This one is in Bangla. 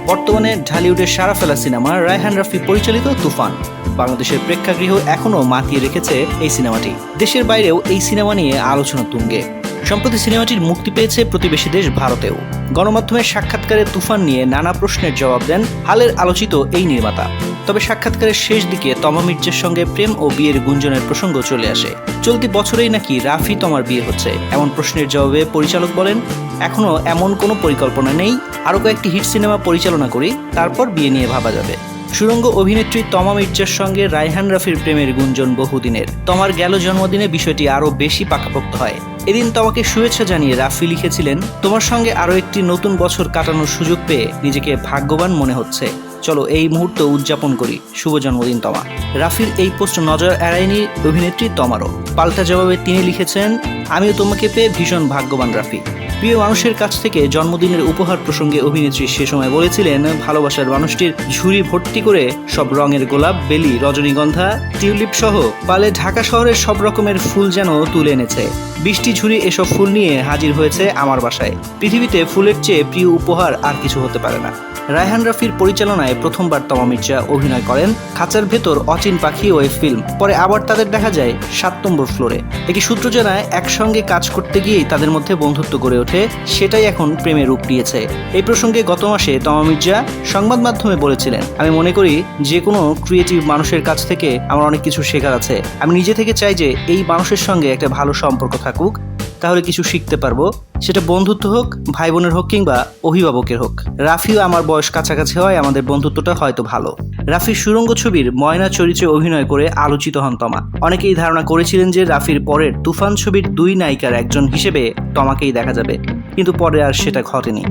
বর্তমানে ঢালিউডের সারা ফেলা সিনেমা রায়হান রাফি পরিচালিত তুফান। বাংলাদেশের প্রেক্ষাগৃহ এখনও মাতিয়ে রেখেছে এই সিনেমাটি। দেশের বাইরেও এই সিনেমা নিয়ে আলোচনা তুঙ্গে। সম্প্রতি সিনেমাটির মুক্তি পেয়েছে প্রতিবেশী দেশ ভারতেও। গণমাধ্যমের সাক্ষাৎকারে তুফান নিয়ে নানা প্রশ্নের জবাব দেন হালের আলোচিত এই নির্মাতা। তবে সাক্ষাৎকারের শেষ দিকে তমা মির্জার সঙ্গে প্রেম ও বিয়ের গুঞ্জনের প্রসঙ্গ চলে আসে। চলতি বছরেই নাকি রাফি তমার বিয়ে হচ্ছে, এমন প্রশ্নের জবাবে পরিচালক বলেন, এখনও এমন কোনো পরিকল্পনা নেই, আরও কয়েকটি হিট সিনেমা পরিচালনা করি, তারপর বিয়ে নিয়ে ভাবা যাবে। সুরঙ্গ অভিনেত্রী তমা মির্জার সঙ্গে রায়হান রাফির প্রেমের গুঞ্জন বহুদিনের। তমার গেল জন্মদিনে বিষয়টি আরও বেশি পাকাপোক্ত হয়। এদিন তমাকে শুভেচ্ছা জানিয়ে রাফি লিখেছিলেন, তোমার সঙ্গে আরও একটি নতুন বছর কাটানোর সুযোগ পেয়ে নিজেকে ভাগ্যবান মনে হচ্ছে, চলো এই মুহূর্ত উদযাপন করি, শুভ জন্মদিন তমা। রাফির এই পোস্ট নজর এড়ায়নি অভিনেত্রী তমারও। পাল্টা জবাবে তিনি লিখেছেন, আমিও তোমাকে পেয়ে ভীষণ ভাগ্যবান রাফি। প্রিয় মানুষের কাছ থেকে জন্মদিনের উপহার প্রসঙ্গে অভিনেত্রী সে সময় বলেছিলেন, ভালোবাসার মানুষটির ঝুড়ি ভর্তি করে সব রঙের গোলাপ, বেলি, রজনীগন্ধা, টিউলিপ সহ পালে ঢাকা শহরের সব রকমের ফুল যেন তুলে এনেছে। 20টি ঝুড়ি এসব ফুল নিয়ে হাজির হয়েছে আমার বাসায়। পৃথিবীতে ফুলের চেয়ে প্রিয় উপহার আর কিছু হতে পারে না। রায়হান রাফির পরিচালনায় প্রথমবার তমা মির্জা অভিনয় করেন খাঁচার ভেতর অচিন পাখি ওয়েব ফিল্ম। পরে আবার তাদের দেখা যায় 7 নম্বর ফ্লোরে। একটি সূত্র জানায়, একসঙ্গে কাজ করতে গিয়েই তাদের মধ্যে বন্ধুত্ব গড়ে ওঠে, সেটাই এখন প্রেমে রূপ নিয়েছে। এই প্রসঙ্গে গত মাসে তমা মির্জা সংবাদ মাধ্যমে বলেছিলেন, আমি মনে করি যে কোনো ক্রিয়েটিভ মানুষের কাছ থেকে আমার অনেক কিছু শেখার আছে। আমি নিজে থেকে চাই যে এই মানুষের সঙ্গে একটা ভালো সম্পর্ক থাকুক, তাহলে কিছু শিখতে পারবো, সেটা বন্ধুত্ব হোক, ভাই বোনের হোক কিংবা অভিভাবকের হোক। রাফিও আমার বয়স কাছাকাছি হয়, আমাদের বন্ধুত্বটা হয়তো ভালো। রাফির সুরঙ্গ ছবির ময়না চরিত্রে অভিনয় করে আলোচিত হন তমা। অনেকেই ধারণা করেছিলেন যে রাফির পরের তুফান ছবির 2 নায়িকার একজন হিসেবে তমাকেই দেখা যাবে, কিন্তু পরে আর সেটা ঘটেনি।